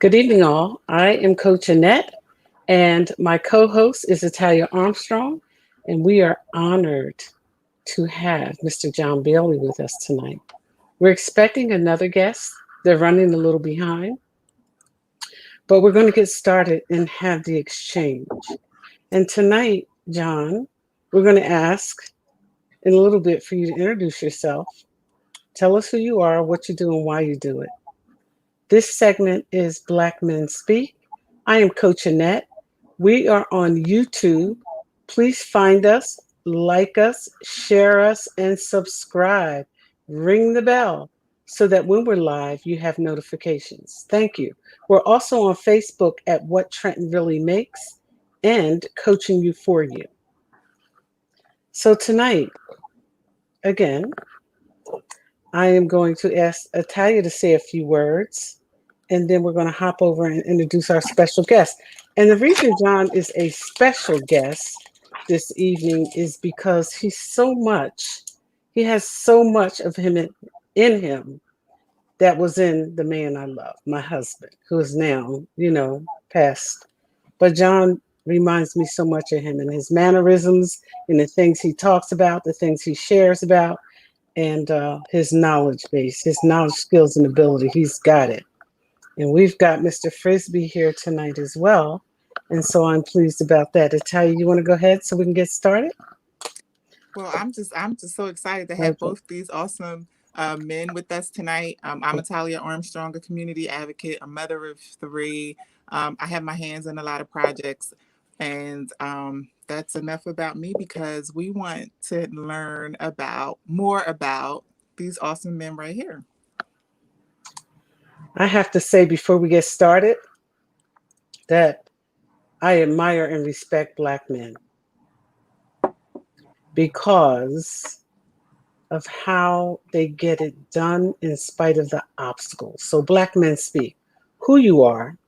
Good evening, all. I am Coach Annette, and my co host is Italia Armstrong, and we are honored to have Mr. John Bailey with us tonight. We're expecting another guest. They're running a little behind, but we're going to get started and have the exchange. And tonight, John, we're going to ask in a little bit for you to introduce yourself. Tell us who you are, what you do, and why you do it. This segment is Black Men Speak. I am Coach Annette. We are on YouTube. Please find us, like us, share us, and subscribe. Ring the bell so that when we're live, you have notifications. Thank you. We're also on Facebook at What Trenton Really Makes and Coaching You For You. So tonight, again, I am going to ask Italia to say a few words, and then we're going to hop over and introduce our special guest. And the reason John is a special guest this evening is because he has so much of him in him that was in the man I love, my husband, who is now, passed. But John reminds me so much of him and his mannerisms and the things he talks about, the things he shares about and his knowledge base, his knowledge, skills, and ability. He's got it. And we've got Mr. Frisbee here tonight as well. And so I'm pleased about that. Italia, you want to go ahead so we can get started? Well, I'm just so excited to have Okay. both these awesome men with us tonight. I'm Italia Armstrong, a community advocate, a mother of three. I have my hands in a lot of projects, and that's enough about me because we want to learn more about these awesome men right here. I have to say before we get started that I admire and respect Black men because of how they get it done in spite of the obstacles. So, Black men speak who you are,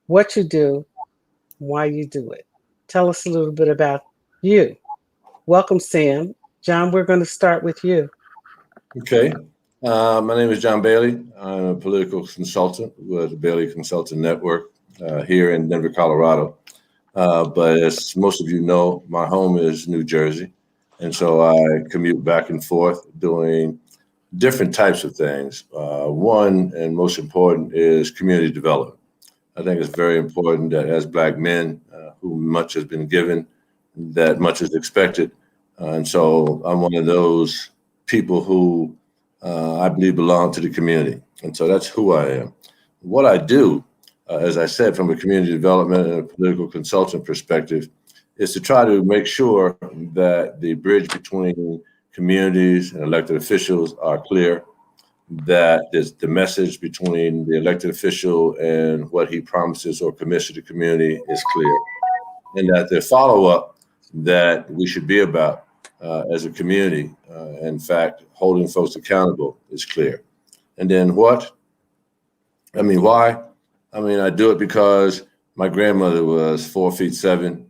what you do, why you do it. Tell us a little bit about you. Welcome, Sam. John, we're going to start with you. Okay. My name is John Bailey. I'm a political consultant with the Bailey Consulting Network here in Denver, Colorado. But as most of you know, my home is New Jersey. And so I commute back and forth doing different types of things. One and most important is community development. I think it's very important that as Black men, who much has been given, that much is expected. And so I'm one of those people who I believe belong to the community. And so that's who I am. What I do, as I said, from a community development and a political consultant perspective, is to try to make sure that the bridge between communities and elected officials are clear, that the message between the elected official and what he promises or commits to the community is clear, and that the follow-up that we should be about as a community, in fact, holding folks accountable is clear. And then why? I do it because my grandmother was 4'7",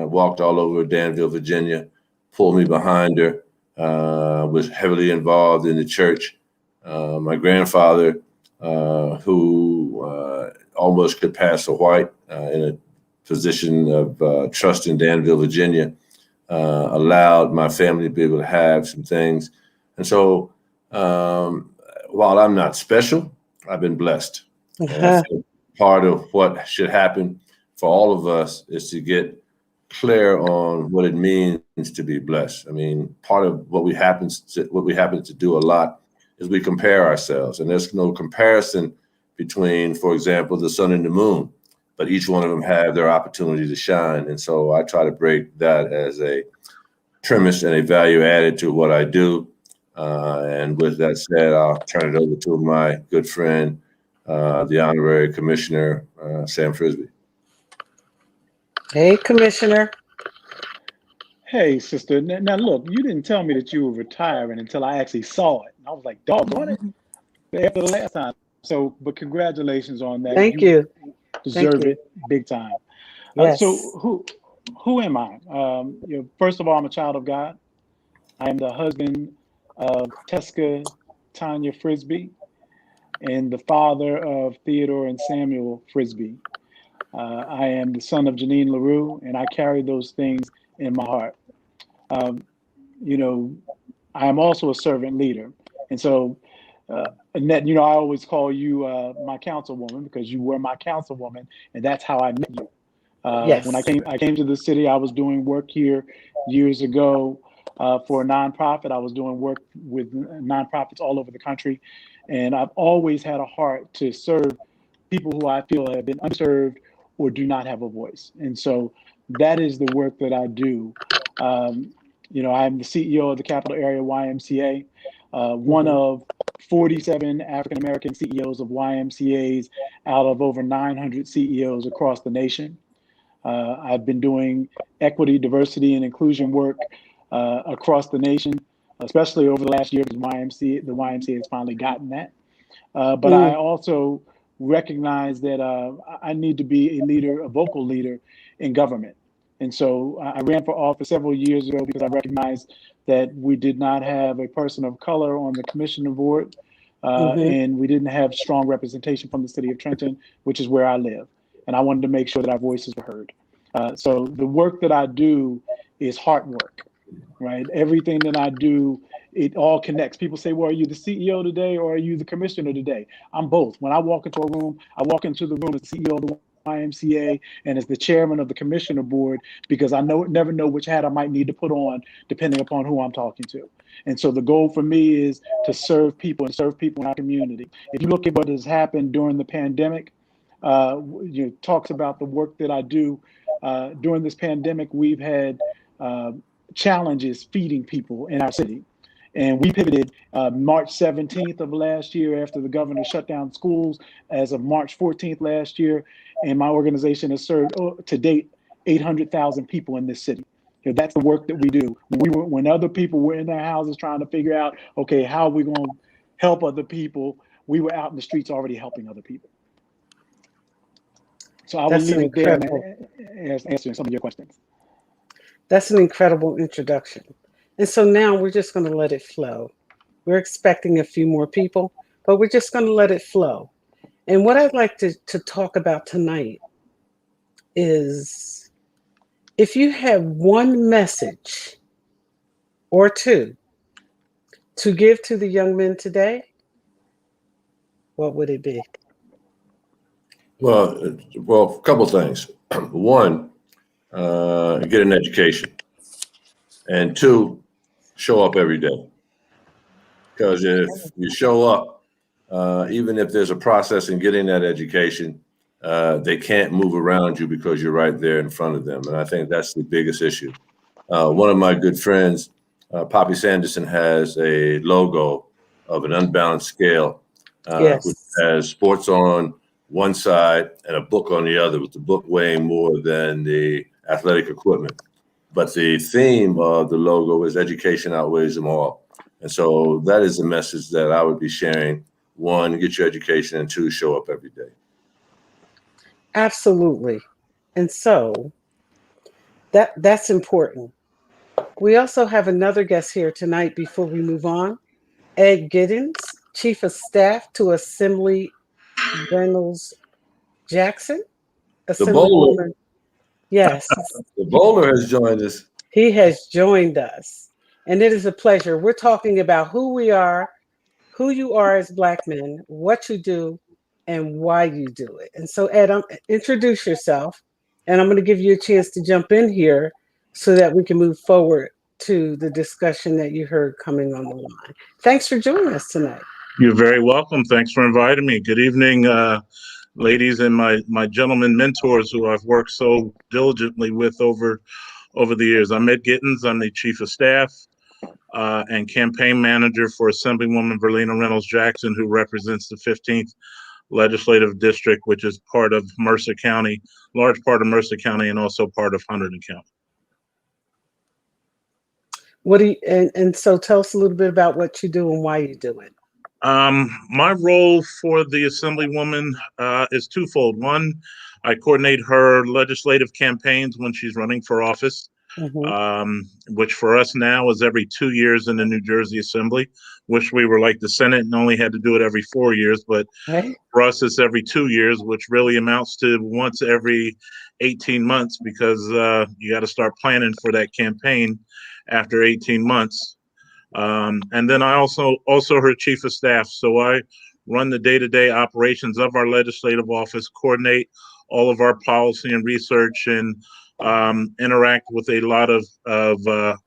walked all over Danville, Virginia, pulled me behind her, was heavily involved in the church. My grandfather, who almost could pass for white in a position of trust in Danville, Virginia, allowed my family to be able to have some things. And so while I'm not special, I've been blessed. And I think part of what should happen for all of us is to get clear on what it means to be blessed. I mean, part of what we happen to do a lot is we compare ourselves, and there's no comparison between, for example, the sun and the moon, but each one of them have their opportunity to shine. And so I try to break that as a premise and a value added to what I do. And with that said, I'll turn it over to my good friend, the Honorary Commissioner, Sam Frisbee. Hey, Commissioner. Hey, sister. Now, look, you didn't tell me that you were retiring until I actually saw it. And I was like, doggone it, after the last time. So, but congratulations on that. Thank you. Deserve it big time. Yes. So who am I? First of all, I'm a child of God. I am the husband of Teska Tanya Frisbee. and the father of Theodore and Samuel Frisbee. I am the son of Janine LaRue, and I carry those things in my heart. Um, you know, I am also a servant leader. And so, Annette, I always call you my councilwoman because you were my councilwoman, and that's how I met you. When Yes. I came to the city, I was doing work here years ago for a nonprofit. I was doing work with nonprofits all over the country, and I've always had a heart to serve people who I feel have been unserved or do not have a voice. And so that is the work that I do. Um, I'm the CEO of the Capital Area YMCA, one Mm-hmm. of 47 African American CEOs of YMCAs out of over 900 CEOs across the nation. I've been doing equity, diversity, and inclusion work across the nation, especially over the last year because the YMCA has finally gotten that. But I Mm, also recognize that I need to be a leader, a vocal leader in government. And so I ran for office several years ago because I recognized that we did not have a person of color on the commissioner board, mm-hmm. and we didn't have strong representation from the city of Trenton, which is where I live. And I wanted to make sure that our voices were heard. So the work that I do is hard work, right? Everything that I do, it all connects. People say, well, are you the CEO today or are you the commissioner today? I'm both. When I walk into a room, I walk into the room as CEO of the YMCA and as the chairman of the commissioner board because I never know which hat I might need to put on depending upon who I'm talking to. And so the goal for me is to serve people and serve people in our community. If you look at what has happened during the pandemic, talks about the work that I do. During this pandemic, we've had challenges feeding people in our city. And we pivoted March 17th of last year after the governor shut down schools as of March 14th last year. And my organization has served to date 800,000 people in this city. That's the work that we do. When other people were in their houses trying to figure out, okay, how are we going to help other people? We were out in the streets already helping other people. So I will That's leave an it there incredible. and answering some of your questions. That's an incredible introduction. And so now we're just going to let it flow. We're expecting a few more people, but we're just going to let it flow. And what I'd like to talk about tonight is if you have one message or two to give to the young men today, what would it be? Well, a couple things. One, get an education, and two, show up every day. Because if you show up, even if there's a process in getting that education, they can't move around you because you're right there in front of them. And I think that's the biggest issue. One of my good friends, Poppy Sanderson, has a logo of an unbalanced scale, which Yes. has sports on one side and a book on the other, with the book weighing more than the athletic equipment. But the theme of the logo is education outweighs them all. And so that is the message that I would be sharing. One, get your education, and two, show up every day. Absolutely. And so that's important. We also have another guest here tonight before we move on. Ed Giddens, Chief of Staff to Assembly Reynolds Jackson, The bowler, Assemblywoman. Yes, the bowler has joined us. he has joined us. And it is a pleasure. We're talking about who we are, who you are as Black men, what you do, and why you do it. And so, Ed, introduce yourself, and I'm going to give you a chance to jump in here so that we can move forward to the discussion that you heard coming on the line. Thanks for joining us tonight. You're very welcome. Thanks for inviting me. Good evening, ladies, and my gentlemen mentors who I've worked so diligently with over the years. I'm Ed Gittens. I'm the Chief of Staff and Campaign Manager for Assemblywoman Verlena Reynolds Jackson, who represents the 15th Legislative District, which is part of Mercer County, large part of Mercer County, and also part of Hunterdon County. What do you, and so tell us a little bit about what you do and why you do it. My role for the Assemblywoman is twofold. One, I coordinate her legislative campaigns when she's running for office. Mhm. which for us now is every 2 years in the New Jersey Assembly. Wish we were like the Senate and only had to do it every 4 years, but Right? for us it's every 2 years, which really amounts to once every 18 months because you got to start planning for that campaign after 18 months. And then I also her chief of staff. So I run the day-to-day operations of our legislative office, coordinate all of our policy and research, and interact with a lot of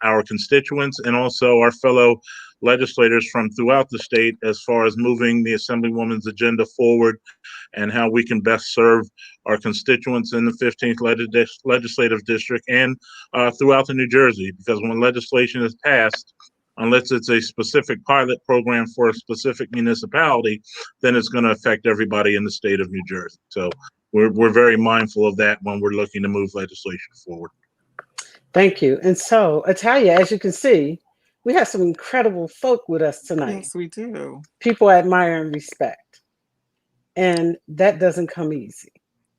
our constituents and also our fellow legislators from throughout the state as far as moving the Assemblywoman's agenda forward and how we can best serve our constituents in the 15th legislative district and throughout the New Jersey. Because when legislation is passed, unless it's a specific pilot program for a specific municipality, then it's going to affect everybody in the state of New Jersey. So we're very mindful of that when we're looking to move legislation forward. Thank you. And so, Italia, as you can see, we have some incredible folk with us tonight. Yes, we do. People I admire and respect. And that doesn't come easy,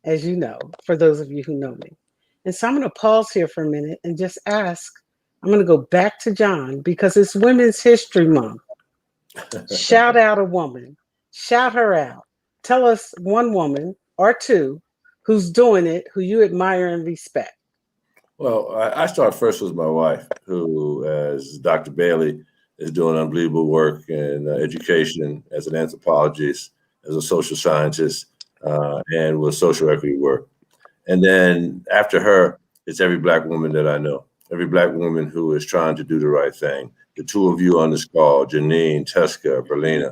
as you know, for those of you who know me. And so I'm going to pause here for a minute and just ask, I'm going to go back to John because it's Women's History Month. Shout out a woman. Shout her out. Tell us one woman or two who's doing it, who you admire and respect. Well, I start first with my wife, who, as Dr. Bailey, is doing unbelievable work in education as an anthropologist, as a social scientist, and with social equity work. And then after her, it's every Black woman that I know, every Black woman who is trying to do the right thing. The two of you on this call, Janine, Teska, Berlina,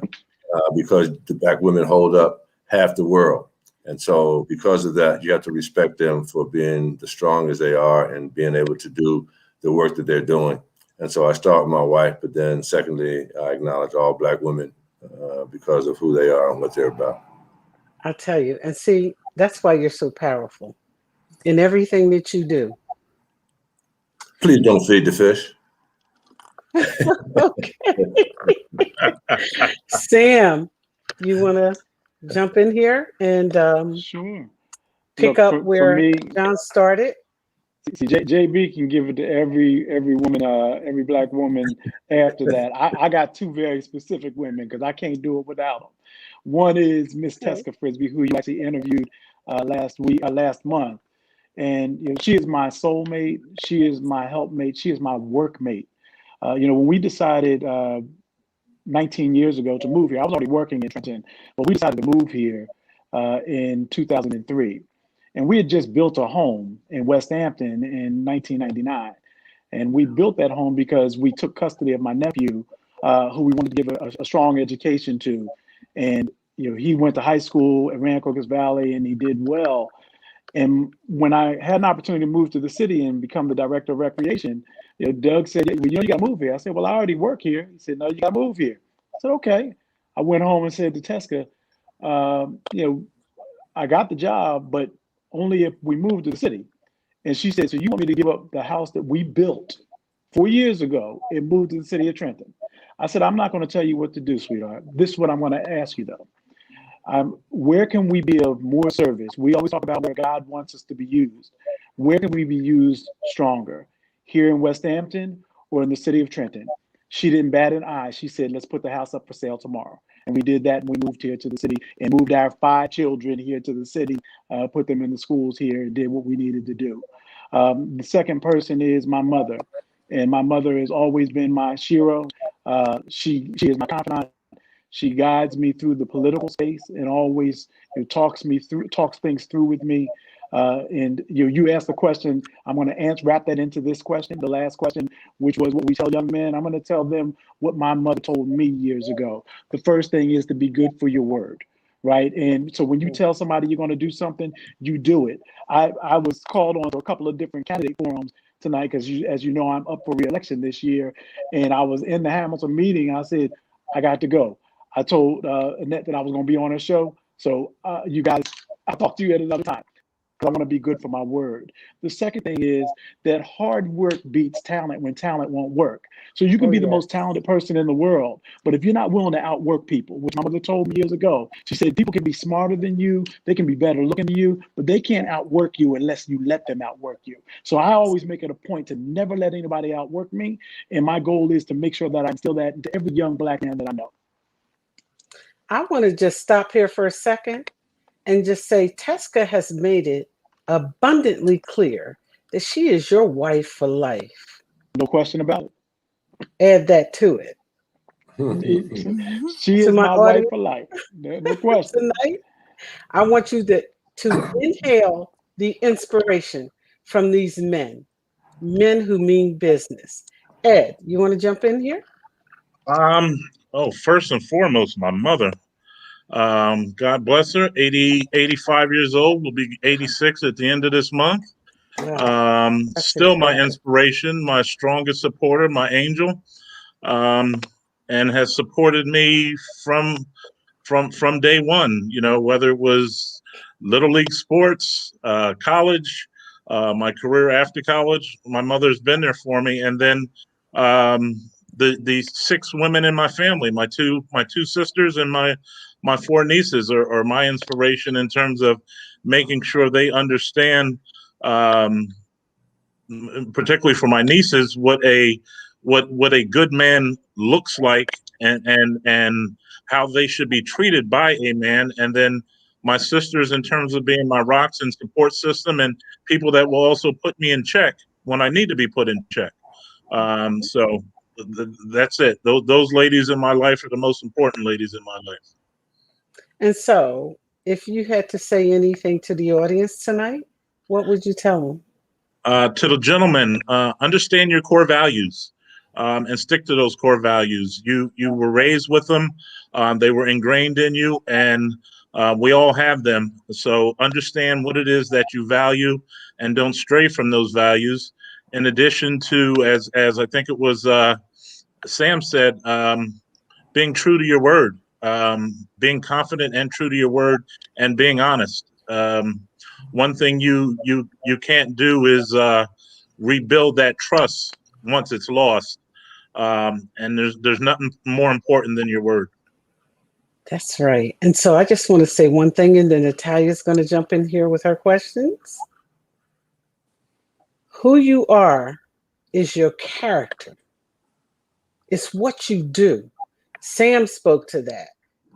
because the Black women hold up half the world. And so because of that, you have to respect them for being the strong as they are and being able to do the work that they're doing. And so I start with my wife, but then secondly, I acknowledge all Black women because of who they are and what they're about. I'll tell you. And see, that's why you're so powerful in everything that you do. Please don't feed the fish. Okay. Sam, you want to jump in here and Sure. pick Look, up for where me, John started? see, JB can give it to every woman, every Black woman after that. I got two very specific women because I can't do it without them. One is Miss Okay. Teska Frisbee, who you actually interviewed last month, and she is my soulmate. She is my helpmate. She is my workmate. When we decided 19 years ago to move here, I was already working in Trenton, but we decided to move here in 2003. And we had just built a home in West Hampton in 1999. And we built that home because we took custody of my nephew, who we wanted to give a strong education to. And he went to high school at Rancocas Valley and he did well. And when I had an opportunity to move to the city and become the director of recreation, Doug said, well, you got to move here. I said, well, I already work here. He said, no, you got to move here. I said, okay. I went home and said to Teska, I got the job, but only if we move to the city. And she said, so you want me to give up the house that we built 4 years ago and move to the city of Trenton? I said, I'm not going to tell you what to do, sweetheart. This is what I'm going to ask you, though. Where can we be of more service? We always talk about where God wants us to be used. Where can we be used stronger? Here in West Hampton or in the city of Trenton? She didn't bat an eye. She said, let's put the house up for sale tomorrow. And we did that and we moved here to the city and moved our 5 children here to the city, put them in the schools here and did what we needed to do. The second person is my mother. And my mother has always been my shero. She is my confidant. She guides me through the political space and always talks things through with me. And you asked the question, I'm going to wrap that into this question, the last question, which was what we tell young men. I'm going to tell them what my mother told me years ago. The first thing is to be good for your word, right? And so when you tell somebody you're going to do something, you do it. I was called on to a couple of different candidate forums tonight because, as you know, I'm up for re-election this year. And I was in the Hamilton meeting. I said, I got to go. I told Annette that I was going to be on her show. So you guys, I'll talk to you at another time. because I want to be good for my word. The second thing is that hard work beats talent when talent won't work. So you can be the most talented person in the world, but if you're not willing to outwork people, which my mother told me years ago, she said people can be smarter than you, they can be better looking than you, but they can't outwork you unless you let them outwork you. So I always make it a point to never let anybody outwork me, and my goal is to make sure that I instill that into every young Black man that I know. I want to just stop here for a second and just say Tesca has made it abundantly clear that she is your wife for life. No question about Add that to it. She To is my my wife audience for life. No question. tonight, I want you to inhale the inspiration from these men who mean business. Ed, you want to jump in here? First and foremost, my mother. God bless her. 85 years old. Will be 86 at the end of this month. Wow. Still my inspiration, my strongest supporter, my angel, and has supported me from day one. You know, whether it was little league sports, college, my career after college, my mother's been there for me. And then the 6 women in my family, my two sisters and my 4 nieces are my inspiration in terms of making sure they understand, particularly for my nieces, what a good man looks like, and how they should be treated by a man. And then my sisters in terms of being my rocks and support system, and people that will also put me in check when I need to be put in check. So that's it. Those ladies in my life are the most important ladies in my life. And so, if you had to say anything to the audience tonight, what would you tell them? To the gentlemen, understand your core values, and stick to those core values. You were raised with them. They were ingrained in you, and we all have them. So understand what it is that you value, and don't stray from those values. In addition to, as I think it was Sam said, being true to your word, being confident and true to your word, and being honest. One thing you can't do is rebuild that trust once it's lost. And there's nothing more important than your word. That's right. And so I just want to say one thing, and then Natalia's going to jump in here with her questions. Who you are is your character. It's what you do. Sam spoke to that.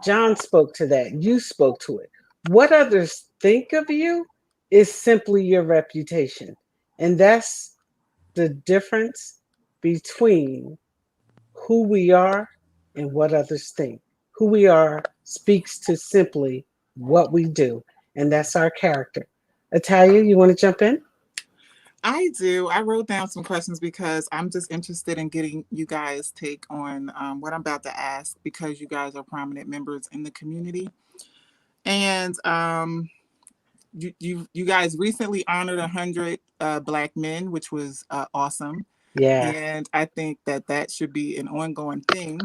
John spoke to that. You spoke to it. What others think of you is simply your reputation. And that's the difference between who we are and what others think. Who we are speaks to simply what we do, and that's our character. Italia, you want to jump in? I do. I wrote down some questions because I'm just interested in getting you guys' take on what I'm about to ask, because you guys are prominent members in the community. And you guys recently honored 100 Black men, which was awesome. Yeah. And I think that should be an ongoing thing.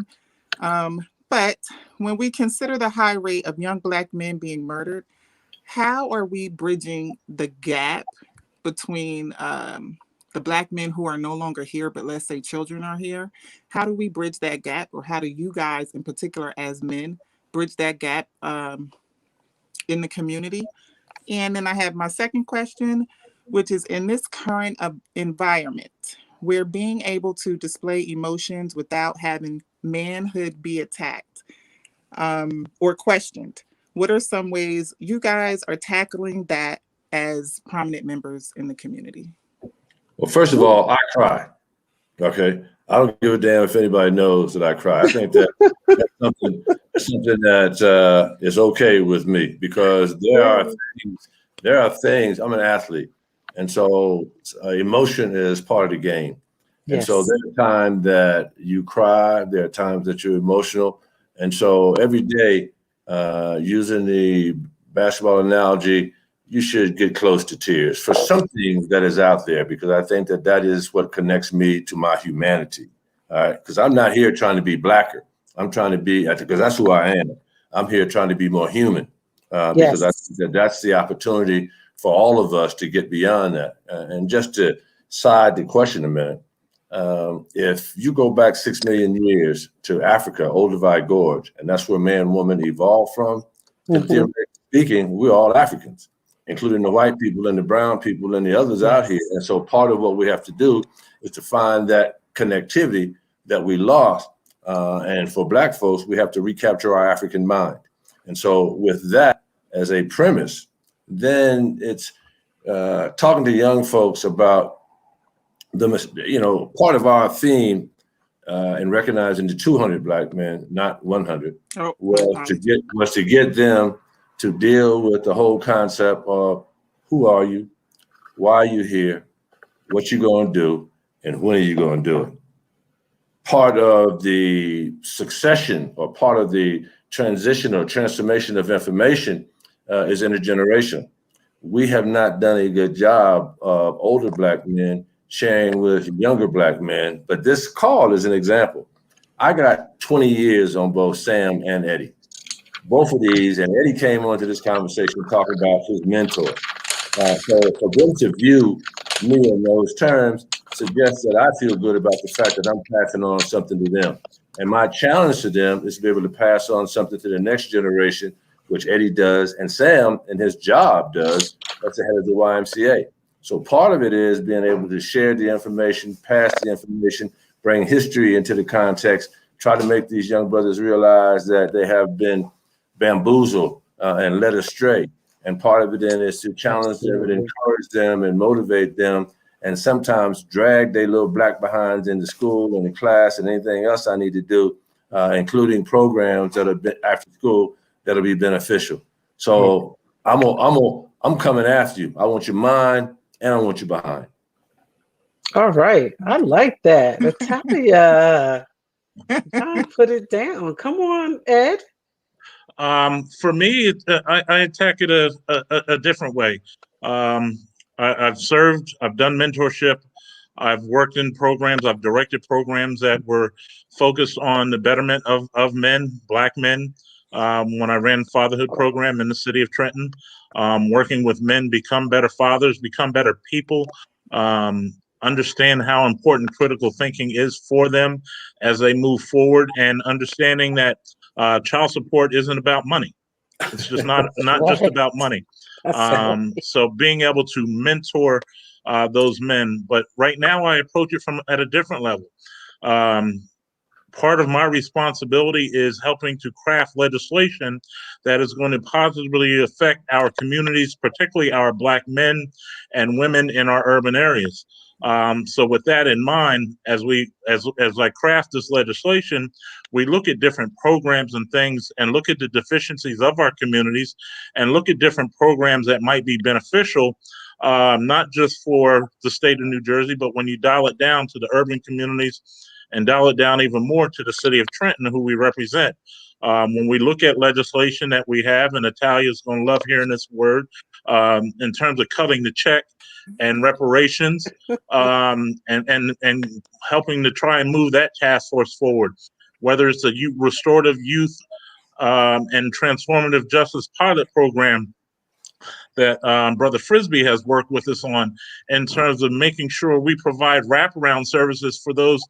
But when we consider the high rate of young Black men being murdered, how are we bridging the gap between the Black men who are no longer here, but let's say children are here? How do we bridge that gap, or how do you guys in particular as men bridge that gap in the community? And then I have my second question, which is, in this current environment, where being able to display emotions without having manhood be attacked or questioned, what are some ways you guys are tackling that as prominent members in the community? Well, first of all, I cry. Okay. I don't give a damn if anybody knows that I cry. I think that's something that is okay with me, because there are things. I'm an athlete, and so emotion is part of the game. And Yes. so there are times that you cry. There are times that you're emotional. And so every day, using the basketball analogy, you should get close to tears for something that is out there, because I think that is what connects me to my humanity. All right. Because I'm not here trying to be blacker. I'm trying to be, because that's who I am. I'm here trying to be more human, because I think that's the opportunity for all of us to get beyond that. And just to side the question a minute, if you go back 6 million years to Africa, Olduvai Gorge, and that's where man and woman evolved from, and theoretically speaking, we're all Africans, including the white people and the brown people and the others out here. And so part of what we have to do is to find that connectivity that we lost. And for Black folks, we have to recapture our African mind. And so with that as a premise, then it's talking to young folks about part of our theme in recognizing the 200 Black men, not 100, was to get them to deal with the whole concept of who are you, why are you here, what you going to do, and when are you going to do it. Part of the succession or part of the transition or transformation of information is intergenerational. We have not done a good job of older Black men sharing with younger Black men, but this call is an example. I got 20 years on both Sam and Eddie. Both of these, and Eddie came onto this conversation talking about his mentor. So for them to view me in those terms suggests that I feel good about the fact that I'm passing on something to them. And my challenge to them is to be able to pass on something to the next generation, which Eddie does, and Sam and his job does as the head of the YMCA. So part of it is being able to share the information, pass the information, bring history into the context, try to make these young brothers realize that they have been bamboozled and led astray. And part of it then is to challenge them and encourage them and motivate them, and sometimes drag their little Black behinds into school and the class and anything else I need to do, including programs that are after school that'll be beneficial. So I'm coming after you. I want your mind and I want you behind. All right. I like that. Natalia, John put it down. Come on, Ed. For me, I attack it a different way. I've served, I've done mentorship, I've worked in programs, I've directed programs that were focused on the betterment of men, Black men. When I ran fatherhood program in the city of Trenton, working with men become better fathers, become better people, understand how important critical thinking is for them as they move forward, and understanding that child support isn't about money. It's just not just about money. So being able to mentor those men, but right now I approach it from at a different level. Part of my responsibility is helping to craft legislation that is going to positively affect our communities, particularly our Black men and women in our urban areas. So with that in mind, as I craft this legislation, we look at different programs and things and look at the deficiencies of our communities and look at different programs that might be beneficial, not just for the state of New Jersey, but when you dial it down to the urban communities and dial it down even more to the city of Trenton, who we represent. When we look at legislation that we have, and Natalia's going to love hearing this word, in terms of cutting the check and reparations, and helping to try and move that task force forward, whether it's a restorative youth and transformative justice pilot program that Brother Frisbee has worked with us on, in terms of making sure we provide wraparound services for those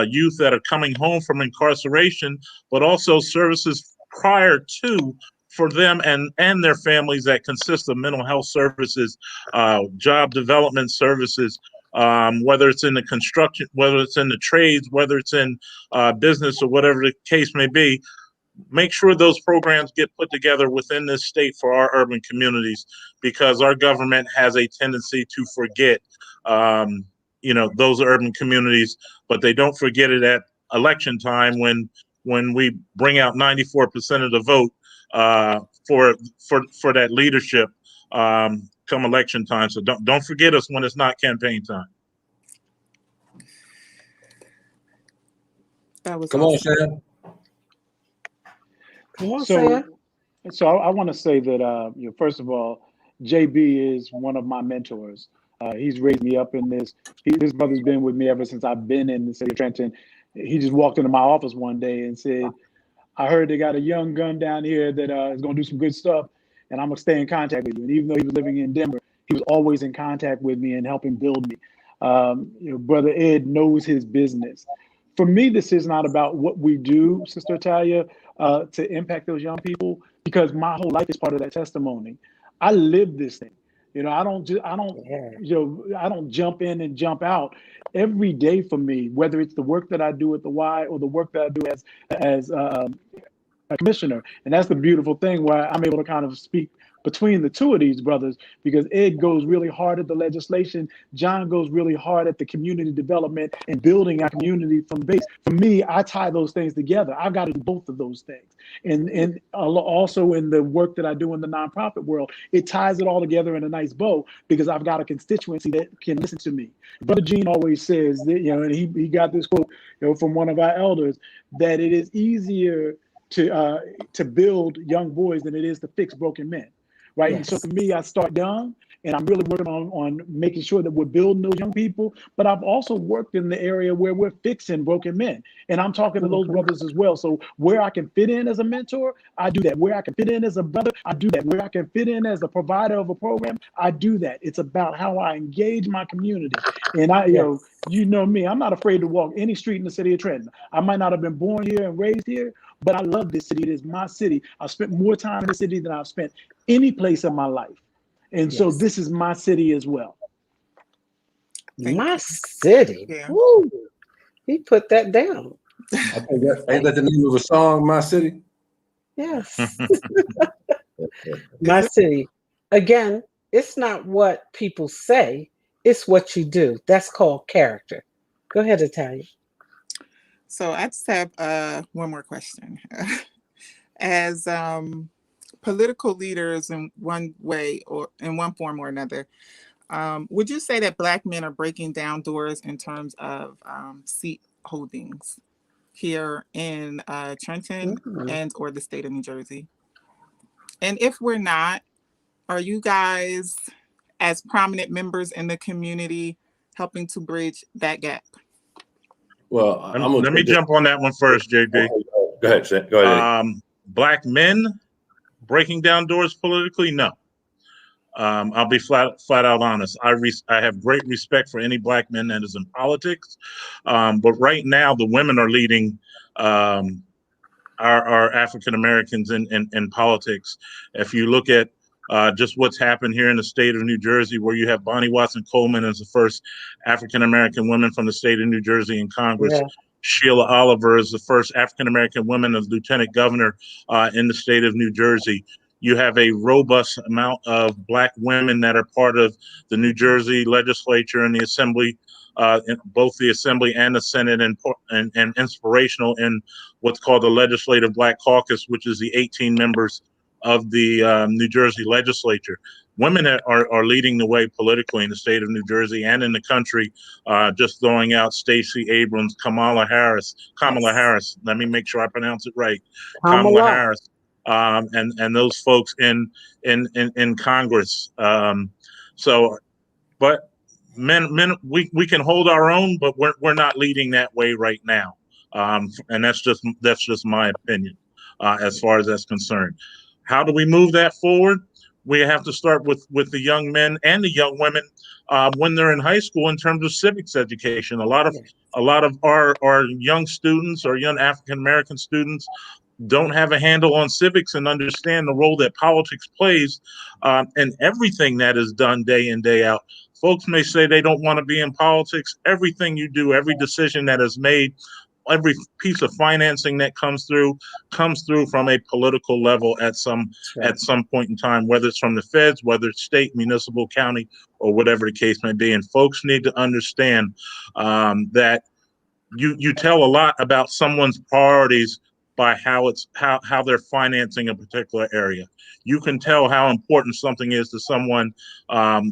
youth that are coming home from incarceration, but also services prior to for them and their families that consist of mental health services, job development services, whether it's in the construction, whether it's in the trades, whether it's in business, or whatever the case may be. Make sure those programs get put together within this state for our urban communities, because our government has a tendency to forget, those urban communities, but they don't forget it at election time when we bring out 94% of the vote for that leadership come election time. So don't forget us when it's not campaign time. That was Come awesome. on, Sam. Come on, Sam. So I want to say that, first of all, JB is one of my mentors. He's raised me up in this. His brother's been with me ever since I've been in the city of Trenton. He just walked into my office one day and said, "I heard they got a young gun down here that is going to do some good stuff." and I'm gonna stay in contact with you. And even though he was living in Denver, he was always in contact with me and helping build me. Brother Ed knows his business. For me, this is not about what we do, Sister Talia, to impact those young people, because my whole life is part of that testimony. I live this thing. I don't jump in and jump out. Every day for me, whether it's the work that I do at the Y or the work that I do as a commissioner, and that's the beautiful thing where I'm able to kind of speak between the two of these brothers, because Ed goes really hard at the legislation. John goes really hard at the community development and building our community from base. For me, I tie those things together. I've got to do both of those things. And also in the work that I do in the nonprofit world, it ties it all together in a nice bow, because I've got a constituency that can listen to me. Brother Gene always says that, and he got this quote, from one of our elders, that it is easier to build young boys than it is to fix broken men. Right. Yes. And so for me, I start young, and I'm really working on making sure that we're building those young people. But I've also worked in the area where we're fixing broken men. And I'm talking to those brothers as well. So where I can fit in as a mentor, I do that. Where I can fit in as a brother, I do that. Where I can fit in as a provider of a program, I do that. It's about how I engage my community. And you know me, I'm not afraid to walk any street in the city of Trenton. I might not have been born here and raised here, but I love this city. It is my city. I've spent more time in the city than I've spent any place in my life. And so this is my city as well. My city. Yeah. Woo. He put that down. Ain't that the name of a song, My City? Yes. My city. Again, it's not what people say, it's what you do. That's called character. Go ahead, Italia. So I just have one more question. As political leaders in one way or in one form or another, would you say that Black men are breaking down doors in terms of seat holdings here in Trenton and or the state of New Jersey? And if we're not, are you guys, as prominent members in the community, helping to bridge that gap? Well, let me jump on that one first, JD. Go ahead, Sam. Go ahead. Black men breaking down doors politically? No. I'll be flat out honest. I have great respect for any Black man that is in politics, but right now the women are leading our African Americans in politics. If you look at just what's happened here in the state of New Jersey, where you have Bonnie Watson Coleman as the first African American woman from the state of New Jersey in Congress. Yeah. Sheila Oliver is the first African American woman as lieutenant governor in the state of New Jersey. You have a robust amount of Black women that are part of the New Jersey legislature and the assembly, in both the assembly and the Senate, and inspirational in what's called the Legislative Black Caucus, which is the 18 members of the New Jersey legislature. Women are leading the way politically in the state of New Jersey and in the country. Just throwing out Stacey Abrams, Kamala Harris. Let me make sure I pronounce it right. Kamala Harris. And those folks in Congress. But men, we can hold our own, but we're not leading that way right now. And that's just my opinion as far as that's concerned. How do we move that forward? We have to start with the young men and the young women when they're in high school in terms of civics education. A lot of our young students, or young African American students, don't have a handle on civics and understand the role that politics plays in everything that is done day in, day out. Folks may say they don't want to be in politics. Everything you do, every decision that is made, every piece of financing that comes through from a political level at some point in time, whether it's from the feds, whether it's state, municipal, county, or whatever the case may be. And folks need to understand that you tell a lot about someone's priorities by how they're financing a particular area. You can tell how important something is to someone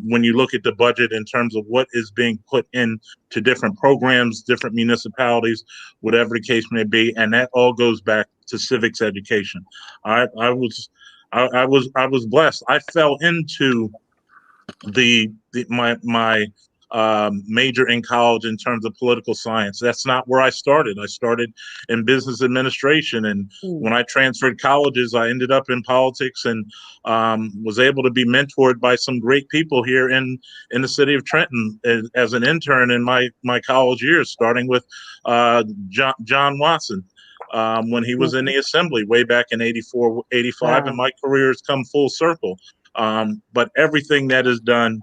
when you look at the budget in terms of what is being put into different programs, different municipalities, whatever the case may be, and that all goes back to civics education. I was blessed. I fell into my major in college in terms of political science. That's not where I started. I started in business administration, and when I transferred colleges, I ended up in politics and was able to be mentored by some great people here in the city of Trenton as an intern in my college years, starting with John Watson. When he was in the assembly way back in 84, 85, and my career has come full circle. But everything that is done,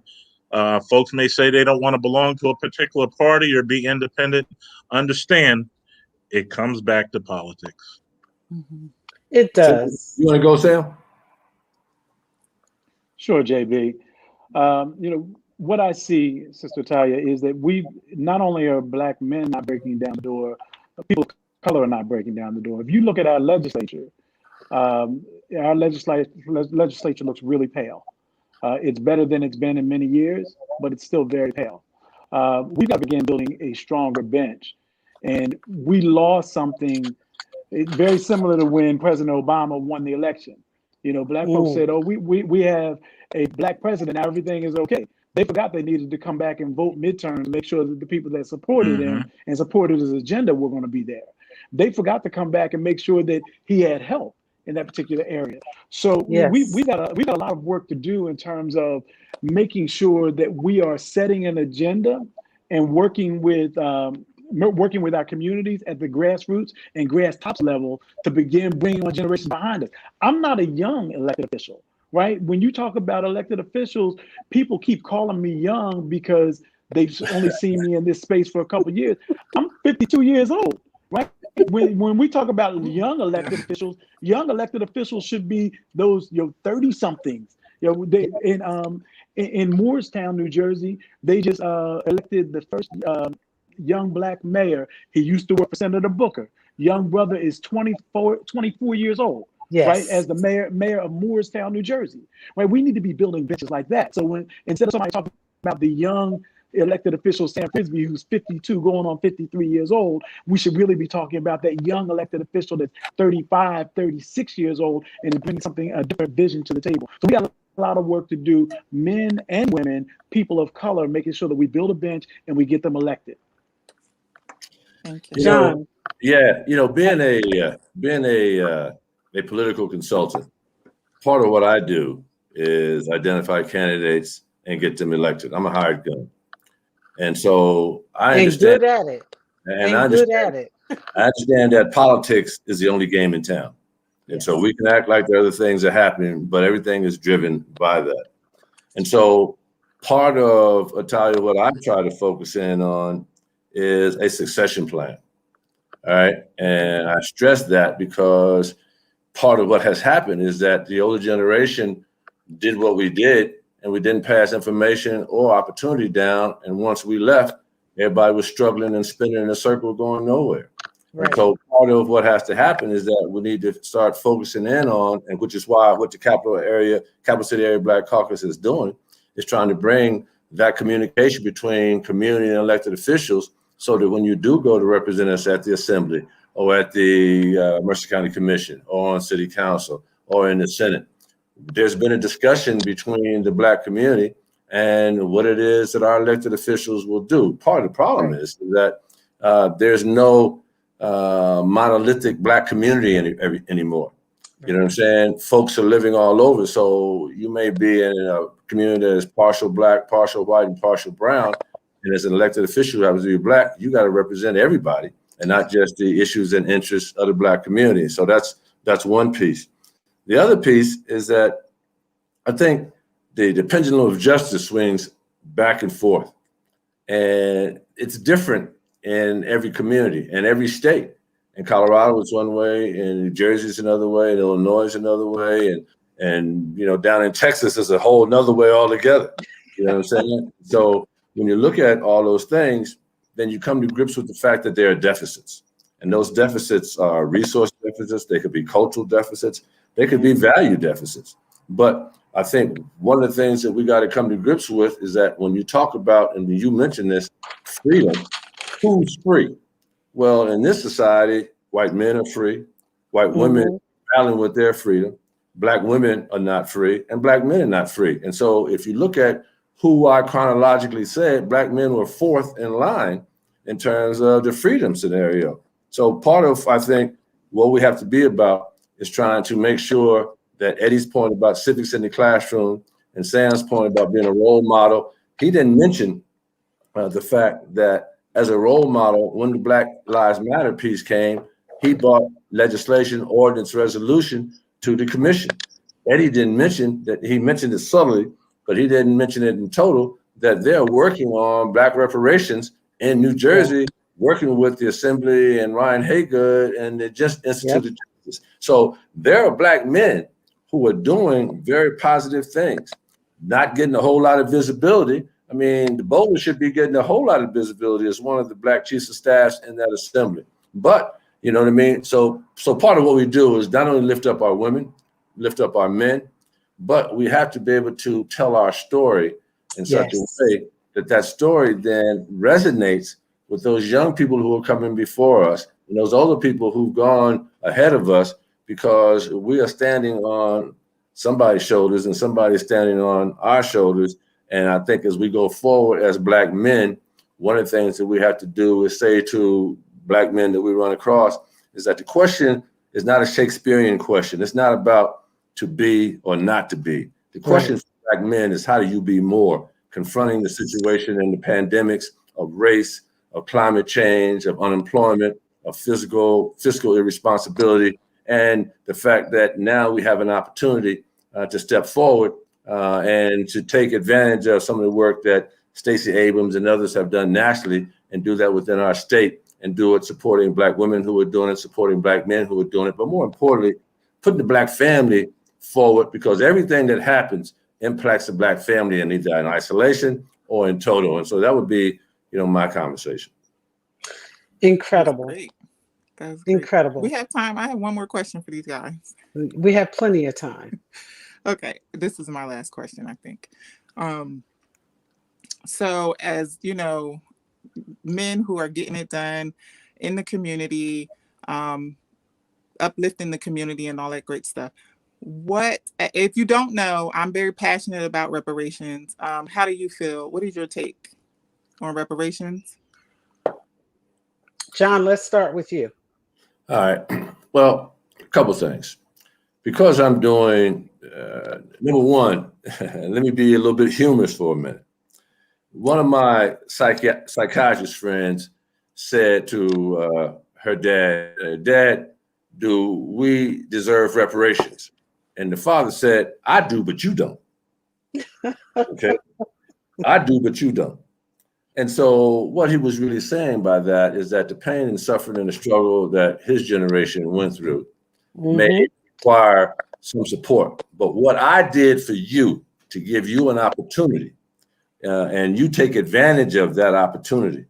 folks may say they don't want to belong to a particular party or be independent. Understand, it comes back to politics. It does. You want to go, Sam? Sure, JB. What I see, Sister Talia, is that we not only are Black men not breaking down the door, but people of color are not breaking down the door. If you look at our legislature, our legislature looks really pale. It's better than it's been in many years, but it's still very pale. We've got to begin building a stronger bench. And we lost something very similar to when President Obama won the election. Black folks said, oh, we have a Black president, now everything is okay. They forgot they needed to come back and vote midterms to make sure that the people that supported him and supported his agenda were going to be there. They forgot to come back and make sure that he had help in that particular area. So we got a lot of work to do in terms of making sure that we are setting an agenda and working with our communities at the grassroots and grass tops level to begin bringing on generations behind us. I'm not a young elected official, right? When you talk about elected officials, people keep calling me young because they've only seen me in this space for a couple of years. I'm 52 years old, right? When we talk about young elected officials should be those 30-somethings. In Moorestown, New Jersey, they just elected the first young Black mayor. He used to work for Senator Booker. Young brother is 24 years old, right? As the mayor of Moorestown, New Jersey, right? We need to be building benches like that. So instead of somebody talking about the young elected official Sam Frisbee, who's 52 going on 53 years old, we should really be talking about that young elected official that's 35, 36 years old and bringing a different vision to the table. So we got a lot of work to do, men and women, people of color, making sure that we build a bench and we get them elected. Thank you. John. Being a political consultant, part of what I do is identify candidates and get them elected. I'm a hired gun. And so I understand. Good at it. And I understand that politics is the only game in town. And so we can act like there are other things that are happening, but everything is driven by that. And so part of, Italia, what I try to focus in on is a succession plan. All right. And I stress that because part of what has happened is that the older generation did what we did, and we didn't pass information or opportunity down. And once we left, everybody was struggling and spinning in a circle going nowhere. Right. And so part of what has to happen is that we need to start focusing in on, and which is why what the Capital City Area Black Caucus is doing, is trying to bring that communication between community and elected officials so that when you do go to represent us at the Assembly or at the Mercer County Commission or on City Council or in the Senate, there's been a discussion between the Black community and what it is that our elected officials will do. Part of the problem is that there's no monolithic Black community anymore. You know what I'm saying? Folks are living all over. So you may be in a community that is partial Black, partial white, and partial brown. And as an elected official who happens to be Black, you got to represent everybody and not just the issues and interests of the Black community. So that's one piece. The other piece is that I think the pendulum of justice swings back and forth. And it's different in every community and every state. In Colorado, it's one way, in New Jersey, it's another way, in Illinois, it's another way, and down in Texas, it's a whole another way altogether. You know what I'm saying? So when you look at all those things, then you come to grips with the fact that there are deficits. And those deficits are resource deficits, they could be cultural deficits, they could be value deficits. But I think one of the things that we got to come to grips with is that when you talk about, and you mentioned this, freedom, who's free? Well, in this society, white men are free, white women are battling with their freedom, Black women are not free, and Black men are not free. And so if you look at who I chronologically said black men were fourth in line in terms of the freedom scenario. So part of, I think, what we have to be about is trying to make sure that Eddie's point about civics in the classroom and Sam's point about being a role model, he didn't mention the fact that as a role model, when the Black Lives Matter piece came, he brought legislation, ordinance, resolution to the commission. Eddie didn't mention that. He mentioned it subtly, but he didn't mention it in total, that they're working on black reparations in New Jersey, working with the Assembly and Ryan Haygood, and they just instituted justice. So there are black men who are doing very positive things, not getting a whole lot of visibility. I mean, the Bowler should be getting a whole lot of visibility as one of the black chiefs of staffs in that assembly. But you know what I mean? So part of what we do is not only lift up our women, lift up our men, but we have to be able to tell our story in such a way that that story then resonates with those young people who are coming before us and those older people who've gone ahead of us, because we are standing on somebody's shoulders and somebody's standing on our shoulders. And I think as we go forward as black men, one of the things that we have to do is say to black men that we run across is that the question is not a Shakespearean question. It's not about to be or not to be. The question for black men is, how do you be more? Confronting the situation and the pandemics of race, of climate change, of unemployment, of fiscal irresponsibility, and the fact that now we have an opportunity to step forward and to take advantage of some of the work that Stacey Abrams and others have done nationally, and do that within our state, and do it supporting black women who are doing it, supporting black men who are doing it, but more importantly, putting the black family forward, because everything that happens impacts the black family in either in isolation or in total. And so that would be, my conversation. Incredible. That's great. Incredible. We have time. I have one more question for these guys. We have plenty of time. Okay, this is my last question, I think. So as you know, men who are getting it done in the community, uplifting the community and all that great stuff. What, if you don't know, I'm very passionate about reparations. How do you feel? What is your take on reparations? John, let's start with you. All right. Well, a couple things. Because I'm doing, number one, let me be a little bit humorous for a minute. One of my psychiatrist friends said to her dad, "Dad, do we deserve reparations?" And the father said, "I do, but you don't." Okay. I do, but you don't. And so what he was really saying by that is that the pain and suffering and the struggle that his generation went through may require some support. But what I did for you to give you an opportunity, and you take advantage of that opportunity,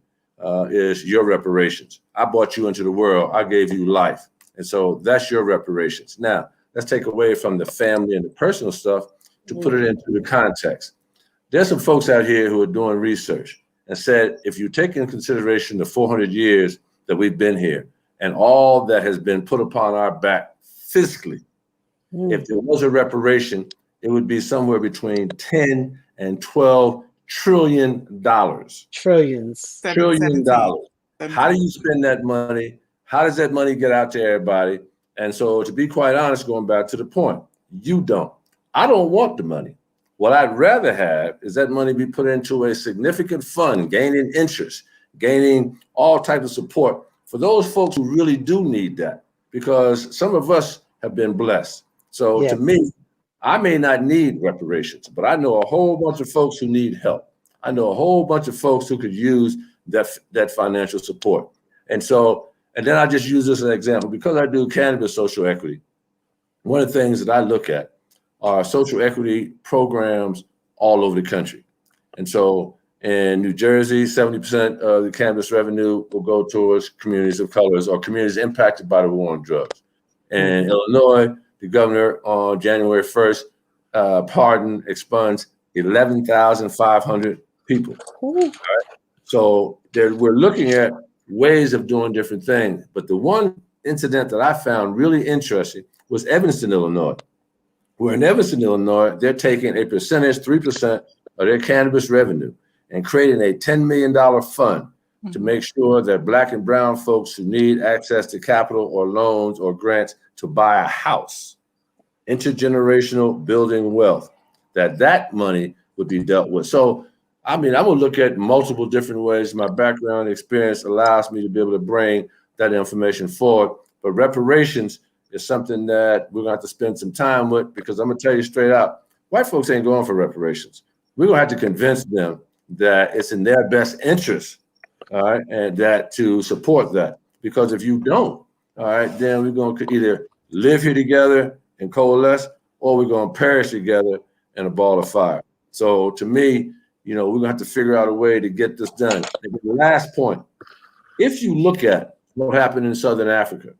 is your reparations. I brought you into the world. I gave you life. And so that's your reparations. Now, let's take away from the family and the personal stuff to put it into the context. There's some folks out here who are doing research and said, if you take in consideration the 400 years that we've been here and all that has been put upon our back physically, if there was a reparation, it would be somewhere between 10 and 12 trillion dollars. Trillions. Trillion dollars. How do you spend that money? How does that money get out to everybody? And so, to be quite honest, going back to the point, you don't. I don't want the money. What I'd rather have is that money be put into a significant fund, gaining interest, gaining all types of support for those folks who really do need that, because some of us have been blessed. So to me, I may not need reparations, but I know a whole bunch of folks who need help. I know a whole bunch of folks who could use that financial support. And so, and then I just use this as an example, because I do cannabis social equity. One of the things that I look at are social equity programs all over the country. And so in New Jersey, 70% of the cannabis revenue will go towards communities of colors or communities impacted by the war on drugs. In Illinois, the governor on January 1st expunged 11,500 people. Right? So we're looking at ways of doing different things. But the one incident that I found really interesting was Evanston, Illinois. Where in Evanston, Illinois, they're taking a percentage, 3% of their cannabis revenue and creating a $10 million fund to make sure that Black and brown folks who need access to capital or loans or grants to buy a house, intergenerational building wealth, that money would be dealt with. So, I mean, I'm gonna look at multiple different ways. My background experience allows me to be able to bring that information forward. But reparations is something that we're gonna have to spend some time with, because I'm gonna tell you straight out, white folks ain't going for reparations. We're gonna have to convince them that it's in their best interest, all right, and that to support that. Because if you don't, all right, then we're gonna either live here together and coalesce, or we're gonna perish together in a ball of fire. So to me, you know, we're gonna have to figure out a way to get this done. And the last point, if you look at what happened in Southern Africa,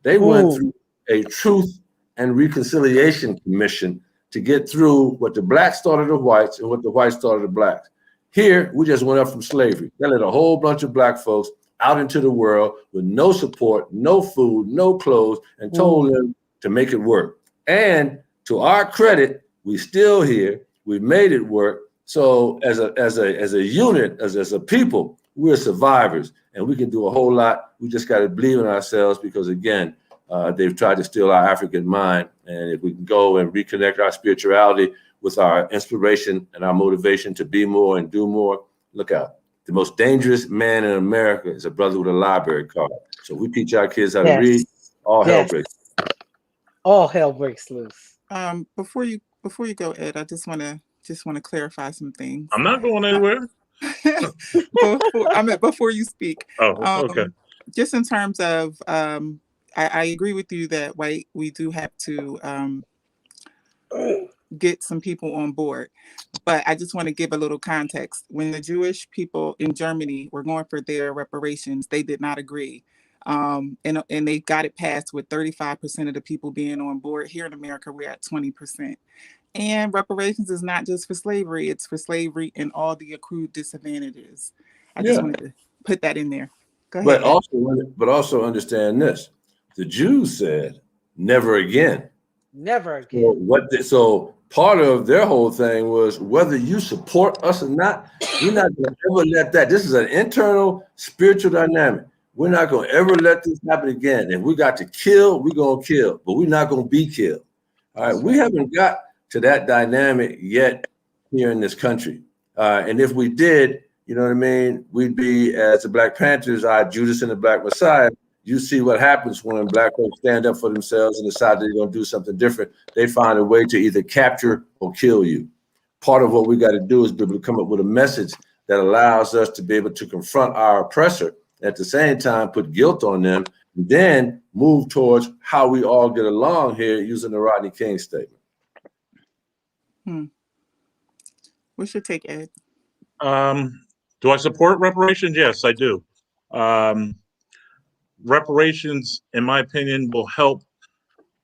they went through a Truth and Reconciliation Commission to get through what the blacks thought of the whites and what the whites thought of the blacks. Here, we just went up from slavery. They let a whole bunch of black folks out into the world with no support, no food, no clothes, and told them to make it work. And to our credit, we still here. We made it work. So as a unit, as a people, we're survivors, and we can do a whole lot. We just got to believe in ourselves, because again, they've tried to steal our African mind. And if we can go and reconnect our spirituality with our inspiration and our motivation to be more and do more, look out. The most dangerous man in America is a brother with a library card. So we teach our kids how to read, all hell breaks. All hell breaks loose. Before you go, Ed, I just want to clarify some things. I'm not going anywhere. Before you speak. Oh, okay. Just in terms of, I agree with you that we do have to get some people on board. But I just want to give a little context. When the Jewish people in Germany were going for their reparations, they did not agree. And they got it passed with 35% of the people being on board. Here in America, we're at 20%. And reparations is not just for slavery, it's for slavery and all the accrued disadvantages. I just wanted to put that in there. Go ahead. But also understand this. The Jews said, never again. Never again. So part of their whole thing was, whether you support us or not, we're not going to ever let that. This is an internal spiritual dynamic. We're not going to ever let this happen again. If we got to kill, we're going to kill, but we're not going to be killed. All right. We haven't got to that dynamic yet here in this country. And if we did, you know what I mean, we'd be, as the Black Panthers are, Judas and the Black Messiah. You see what happens when black folks stand up for themselves and decide they're going to do something different. They find a way to either capture or kill you. Part of what we got to do is be able to come up with a message that allows us to be able to confront our oppressor, at the same time put guilt on them, and then move towards how we all get along here using the Rodney King statement. What's your take, Ed? Do I support reparations? Yes, I do. Reparations, in my opinion, will help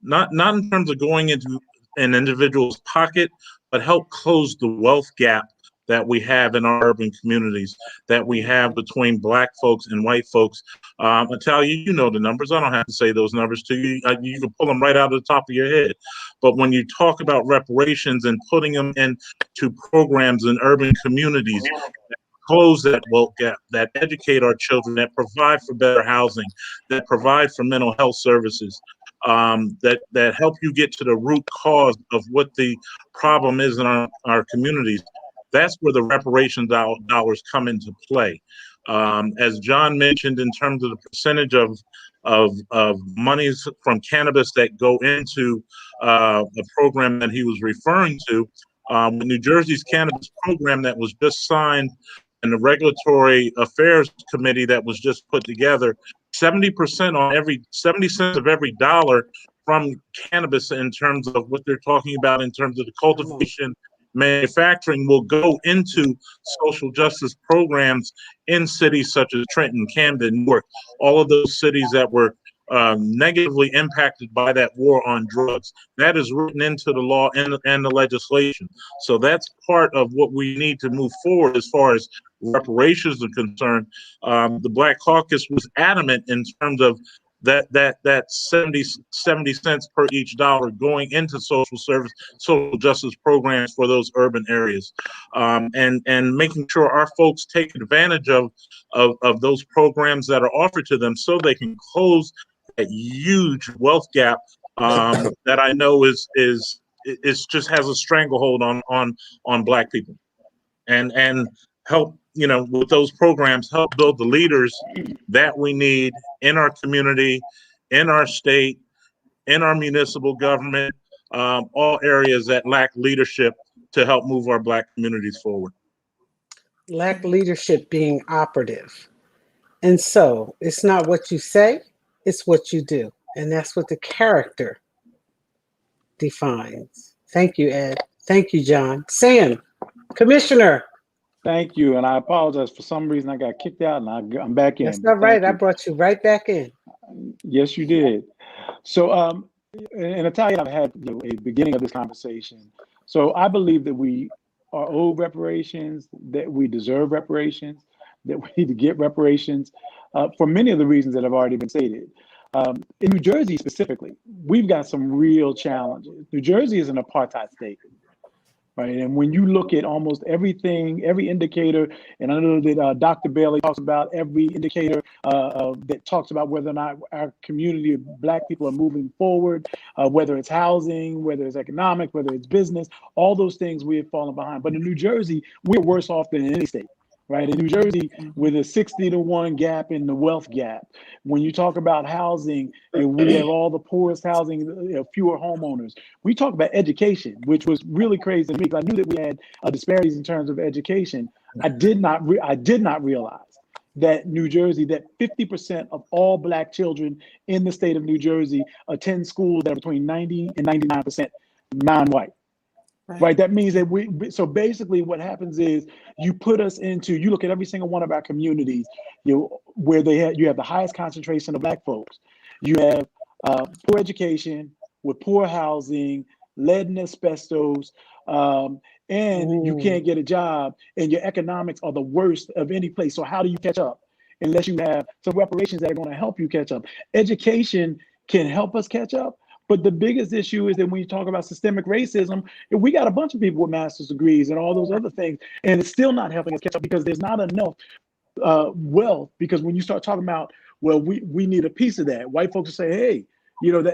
not in terms of going into an individual's pocket, but help close the wealth gap that we have in our urban communities, that we have between black folks and white folks. Natalia, you know the numbers. I don't have to say those numbers to you. You can pull them right out of the top of your head. But when you talk about reparations and putting them into programs in urban communities, close that wealth gap, that educate our children, that provide for better housing, that provide for mental health services, that help you get to the root cause of what the problem is in our communities. That's where the reparations dollars come into play. As John mentioned, in terms of the percentage of monies from cannabis that go into the program that he was referring to, New Jersey's cannabis program that was just signed and the Regulatory Affairs Committee that was just put together, 70% on 70 cents of every dollar from cannabis, in terms of what they're talking about in terms of the cultivation, manufacturing, will go into social justice programs in cities such as Trenton, Camden, Newark, all of those cities that were negatively impacted by that war on drugs. That is written into the law and the legislation. So that's part of what we need to move forward as far as reparations are concerned. The Black Caucus was adamant in terms of that 70 cents per each dollar going into social justice programs for those urban areas, and making sure our folks take advantage of those programs that are offered to them so they can close that huge wealth gap that I know is just has a stranglehold on Black people, and help, with those programs, help build the leaders that we need in our community, in our state, in our municipal government, all areas that lack leadership to help move our Black communities forward. Black leadership being operative. And so it's not what you say, it's what you do. And that's what the character defines. Thank you, Ed. Thank you, John. Sam, Commissioner. Thank you, and I apologize. For some reason, I got kicked out, and I'm back in. That's not right. I brought you right back in. Yes, you did. So, in Italian, I've had a beginning of this conversation. So I believe that we are owed reparations, that we deserve reparations, that we need to get reparations for many of the reasons that have already been stated. In New Jersey specifically, we've got some real challenges. New Jersey is an apartheid state. Right. And when you look at almost everything, every indicator, and I know that Dr. Bailey talks about every indicator that talks about whether or not our community of Black people are moving forward, whether it's housing, whether it's economic, whether it's business, all those things we have fallen behind. But in New Jersey, we're worse off than any state. Right. In New Jersey, with a 60-to-1 gap in the wealth gap. When you talk about housing, we have all the poorest housing, fewer homeowners. We talk about education, which was really crazy to me because I knew that we had disparities in terms of education. I did not realize that New Jersey, that 50% of all Black children in the state of New Jersey attend schools that are between 90 and 99% non-white. Right. That means that so basically what happens is you look at every single one of our communities, where you have the highest concentration of Black folks. You have poor education with poor housing, lead and asbestos, and you can't get a job, and your economics are the worst of any place. So how do you catch up unless you have some reparations that are going to help you catch up? Education can help us catch up. But the biggest issue is that when you talk about systemic racism, we got a bunch of people with master's degrees and all those other things, and it's still not helping us catch up because there's not enough wealth. Because when you start talking about, well, we need a piece of that, white folks will say, hey,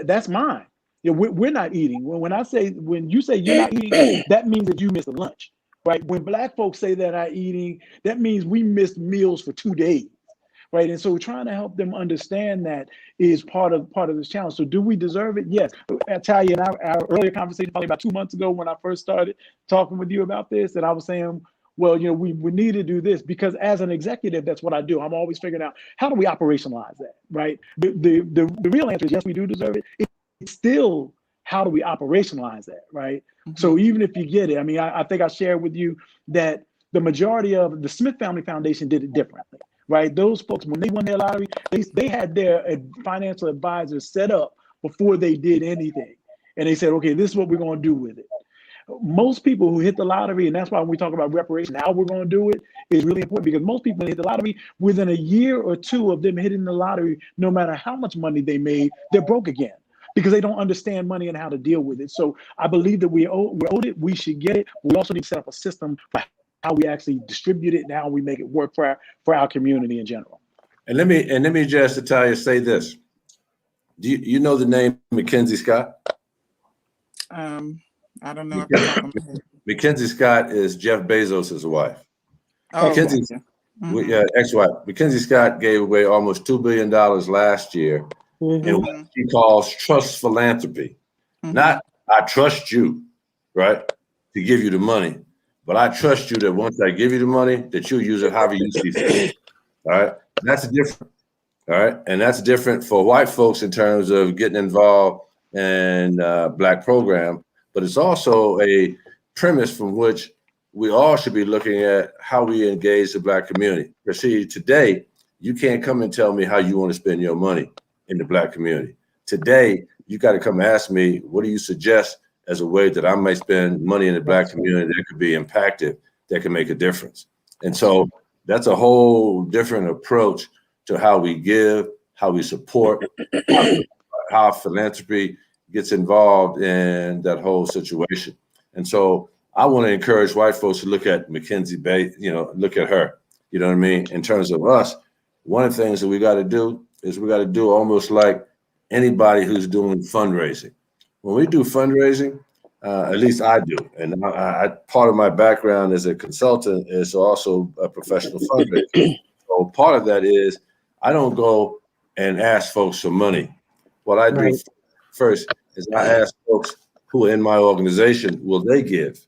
that's mine. We're not eating. When you say you're not eating, that means that you missed a lunch, right? When Black folks say they're not eating, that means we missed meals for 2 days. Right. And so we're trying to help them understand that is part of this challenge. So do we deserve it? Yes. Talia, in our earlier conversation, probably about 2 months ago, when I first started talking with you about this, and I was saying, well, we need to do this because as an executive, that's what I do. I'm always figuring out how do we operationalize that, right? The real answer is yes, we do deserve it. It's still how do we operationalize that, right? Mm-hmm. So even if you get it, I think I shared with you that the majority of the Smith Family Foundation did it differently. Right, those folks, when they won their lottery, they had their financial advisors set up before they did anything, and they said, "Okay, this is what we're going to do with it." Most people who hit the lottery, and that's why when we talk about reparation, how we're going to do it is really important because most people hit the lottery within a year or two of them hitting the lottery. No matter how much money they made, they're broke again because they don't understand money and how to deal with it. So I believe that we're owed it. We should get it. We also need to set up a system for how we actually distribute it and how we make it work for our community in general. And let me just, Natalia, say this. Do you know the name Mackenzie Scott? I don't know. Mackenzie Scott is Jeff Bezos' wife. Oh, Mackenzie's ex-wife. Mackenzie Scott gave away almost $2 billion last year in what she calls trust philanthropy. Not I trust you, right, to give you the money. But I trust you that once I give you the money, that you'll use it however you see fit. All right. And that's different. All right. And that's different for white folks in terms of getting involved in Black program. But it's also a premise from which we all should be looking at how we engage the Black community. Because see, today, you can't come and tell me how you want to spend your money in the Black community. Today, you got to come ask me, what do you suggest as a way that I might spend money in the Black community that could be impacted, that can make a difference. And so that's a whole different approach to how we give, how we support, how philanthropy gets involved in that whole situation. And so I want to encourage white folks to look at Mackenzie Bay, look at her, you know what I mean? In terms of us, one of the things that we got to do is we got to do almost like anybody who's doing fundraising. When we do fundraising, at least I do, and I part of my background as a consultant is also a professional fundraiser. So part of that is I don't go and ask folks for money. What I do first is I ask folks who are in my organization, will they give?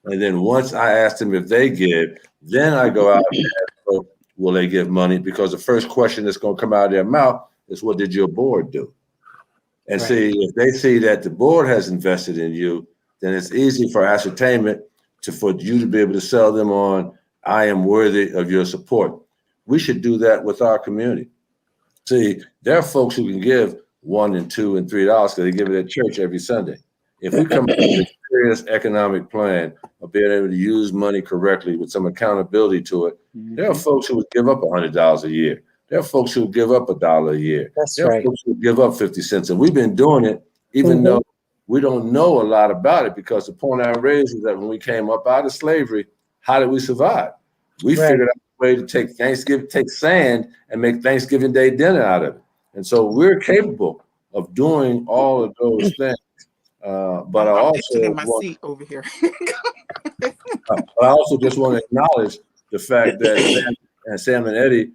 And then once I ask them if they give, then I go out and ask folks, will they give money? Because the first question that's going to come out of their mouth is, what did your board do? And see, if they see that the board has invested in you, then it's easy for ascertainment for you to be able to sell them on, I am worthy of your support. We should do that with our community. See, there are folks who can give $1 and $2 and $3 because they give it at church every Sunday. If we come up with a serious economic plan of being able to use money correctly with some accountability to it, there are folks who would give up $100 a year. There are folks who give up $1 a year. There are folks who give up 50 cents. And we've been doing it, even though we don't know a lot about it, because the point I raised is that when we came up out of slavery, how did we survive? We figured out a way to take sand and make Thanksgiving Day dinner out of it. And so we're capable of doing all of those things. But I also in my seat over here. But I also just want to acknowledge the fact that Sam and Eddie,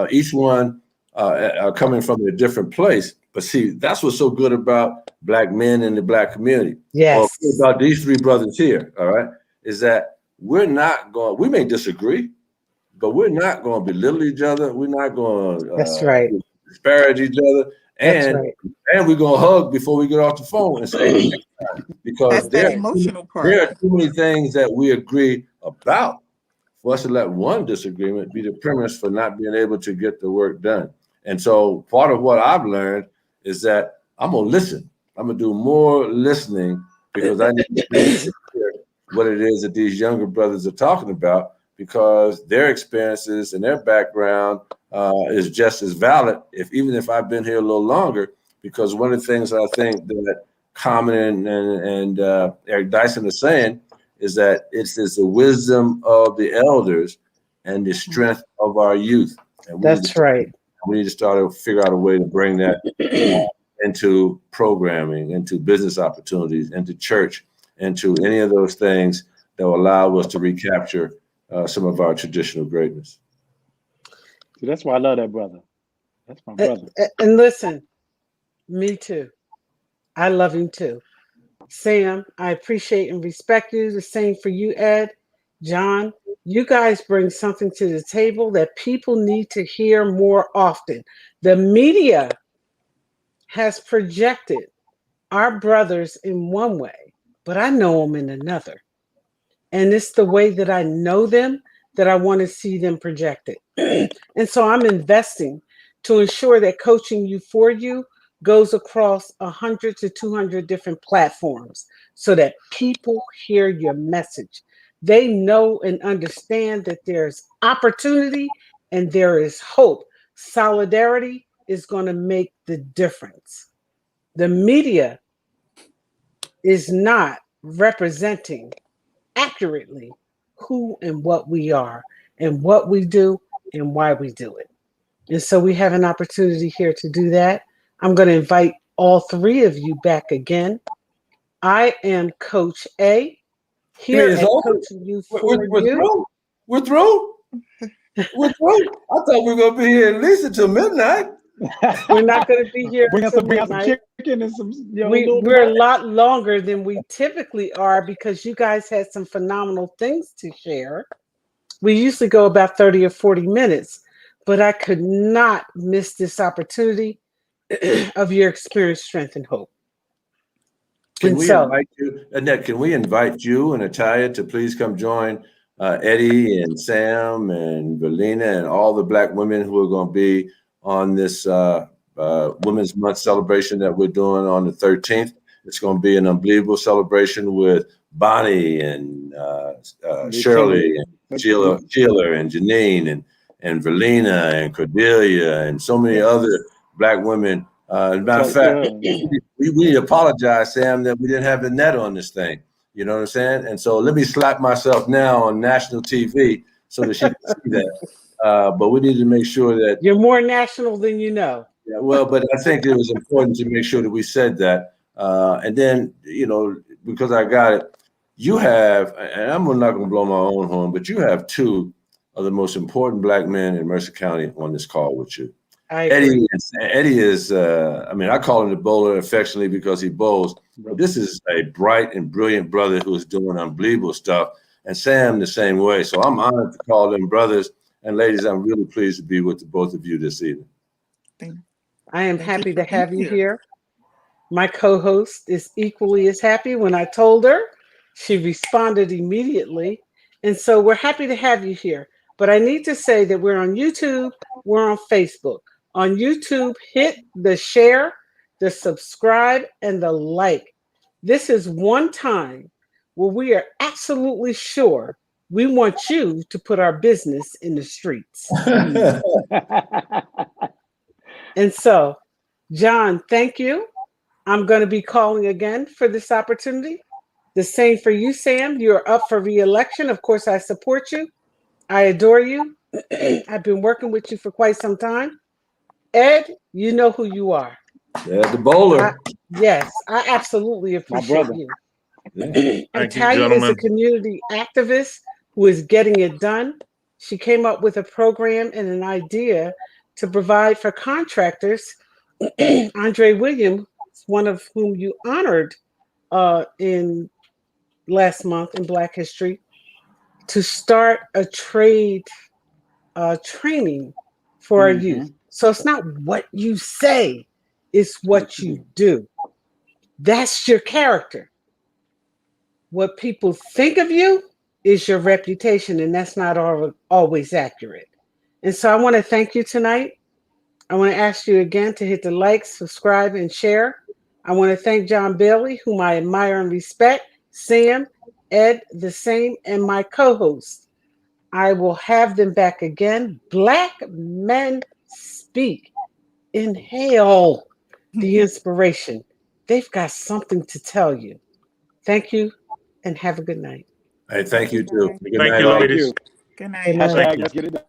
each one are coming from a different place. But see, that's what's so good about Black men in the Black community. Yes. Or about these three brothers here, all right, is that we may disagree, but we're not going to belittle each other. We're not going to disparage each other. And we're going to hug before we get off the phone and say, because there are too many things that we agree about for us to let one disagreement be the premise for not being able to get the work done. And so part of what I've learned is that I'm going to listen. I'm going to do more listening because I need to hear what it is that these younger brothers are talking about, because their experiences and their background is just as valid, even if I've been here a little longer, because one of the things I think that Common and Eric Dyson are saying is that it's the wisdom of the elders and the strength of our youth. And we need to start to figure out a way to bring that into programming, into business opportunities, into church, into any of those things that will allow us to recapture some of our traditional greatness. See, that's why I love that brother. That's my brother. And listen, me too. I love him too. Sam, I appreciate and respect you. The same for you, Ed. John, you guys bring something to the table that people need to hear more often. The media has projected our brothers in one way, but I know them in another. And it's the way that I know them that I want to see them projected. And so I'm investing to ensure that Coaching You For You goes across 100 to 200 different platforms so that people hear your message. They know and understand that there's opportunity and there is hope. Solidarity is going to make the difference. The media is not representing accurately who and what we are and what we do and why we do it. And so we have an opportunity here to do that. I'm going to invite all three of you back again. I am Coach A. Here at Coaching You For You. We're through? We're through? I thought we were going to be here at least until midnight. We're not going to be here until bring midnight. some chicken and some. We're a lot longer than we typically are because you guys had some phenomenal things to share. We usually go about 30 or 40 minutes, but I could not miss this opportunity of your experience, strength, and hope. Can we invite you, Annette, can we invite you and Natalia to please come join Eddie and Sam and Verlina and all the Black women who are going to be on this Women's Month celebration that we're doing on the 13th. It's going to be an unbelievable celebration with Bonnie and Shirley and Sheila and Janine and Verlina and Cordelia and so many other Black women. As a matter of fact, we need to apologize, Sam, that we didn't have the net on this thing. You know what I'm saying? And so let me slap myself now on national TV so that she can see that. But we need to make sure that You're more national than you know. Yeah, well, but I think it was important to make sure that we said that. And then, because I got it, you have, and I'm not going to blow my own horn, but you have two of the most important Black men in Mercer County on this call with you. Eddie is, I call him the bowler affectionately because he bowls. But this is a bright and brilliant brother who is doing unbelievable stuff. And Sam the same way. So I'm honored to call them brothers. And ladies, I'm really pleased to be with the both of you this evening. I am happy to have you here. My co-host is equally as happy. When I told her, she responded immediately. And so we're happy to have you here. But I need to say that we're on YouTube, we're on Facebook. On YouTube, hit the share, the subscribe, and the like. This is one time where we are absolutely sure we want you to put our business in the streets. And so, John, thank you. I'm going to be calling again for this opportunity. The same for you, Sam. You're up for re-election. Of course, I support you. I adore you. I've been working with you for quite some time. Ed, you know who you are. Yeah, the bowler. Yes, I absolutely appreciate you. Yeah. And Talia is a community activist who is getting it done. She came up with a program and an idea to provide for contractors. Andre Williams, one of whom you honored in last month in Black History, to start a trade training for our youth. So it's not what you say, it's what you do. That's your character. What people think of you is your reputation, and that's not always accurate. And so I want to thank you tonight. I want to ask you again to hit the like, subscribe, and share. I want to thank John Bailey, whom I admire and respect, Sam, Ed, the same, and my co-host. I will have them back again. Black men speak. Inhale the inspiration. They've got something to tell you. Thank you and have a good night. Hey, thank you too. Thank you, ladies. Good night. Hashtag, let's get it done.